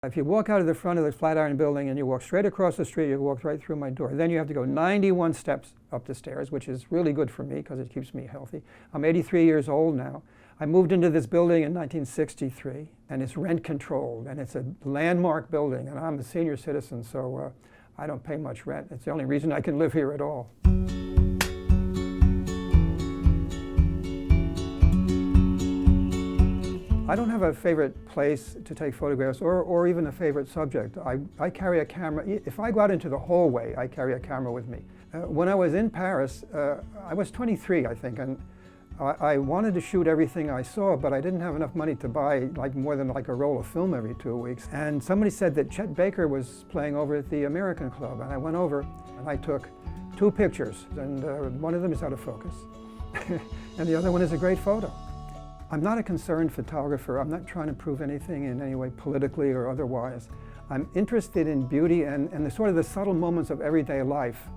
If you walk out of the front of the Flatiron building and you walk straight across the street, you walk right through my door. Then you have to go 91 steps up the stairs, which is really good for me because it keeps me healthy. I'm 83 years old now. I moved into this building in 1963, and it's rent controlled, and it's a landmark building, and I'm a senior citizen, so I don't pay much rent. It's the only reason I can live here at all. I don't have a favorite place to take photographs or even a favorite subject. I carry a camera. If I go out into the hallway, I carry a camera with me. When I was in Paris, I was 23, I think, and I wanted to shoot everything I saw, but I didn't have enough money to buy more than a roll of film every 2 weeks. And somebody said that Chet Baker was playing over at the American Club, and I went over and I took 2 pictures, and one of them is out of focus, and the other one is a great photo. I'm not a concerned photographer. I'm not trying to prove anything in any way politically or otherwise. I'm interested in beauty and the sort of the subtle moments of everyday life.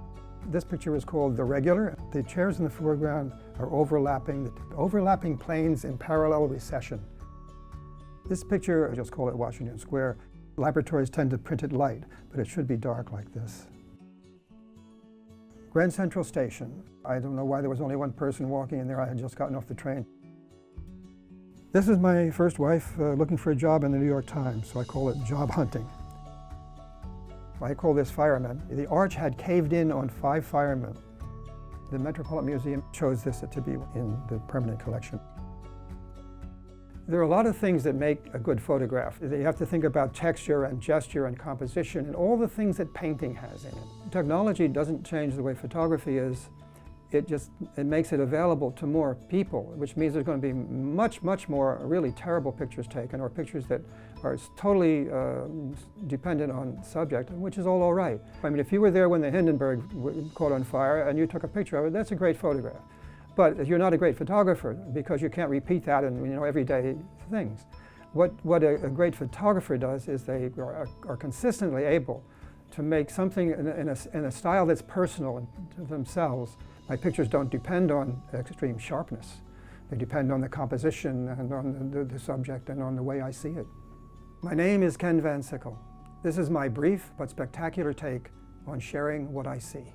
This picture is called The Regular. The chairs in the foreground are overlapping planes in parallel recession. This picture, I just call it Washington Square. Laboratories tend to print it light, but it should be dark like this. Grand Central Station. I don't know why there was only one person walking in there. I had just gotten off the train. This is my first wife looking for a job in the New York Times, so I call it job hunting. I call this firemen. The arch had caved in on 5 firemen. The Metropolitan Museum chose this to be in the permanent collection. There are a lot of things that make a good photograph. You have to think about texture and gesture and composition and all the things that painting has in it. Technology doesn't change the way photography is. It makes it available to more people, which means there's going to be much more really terrible pictures taken, or pictures that are totally dependent on subject, which is all right. I mean, if you were there when the Hindenburg caught on fire and you took a picture of it, that's a great photograph. But you're not a great photographer because you can't repeat that in everyday things. What a great photographer does is they are consistently able to make something in a style that's personal to themselves. My pictures don't depend on extreme sharpness. They depend on the composition and on the subject and on the way I see it. My name is Ken Van Sickle. This is my brief but spectacular take on sharing what I see.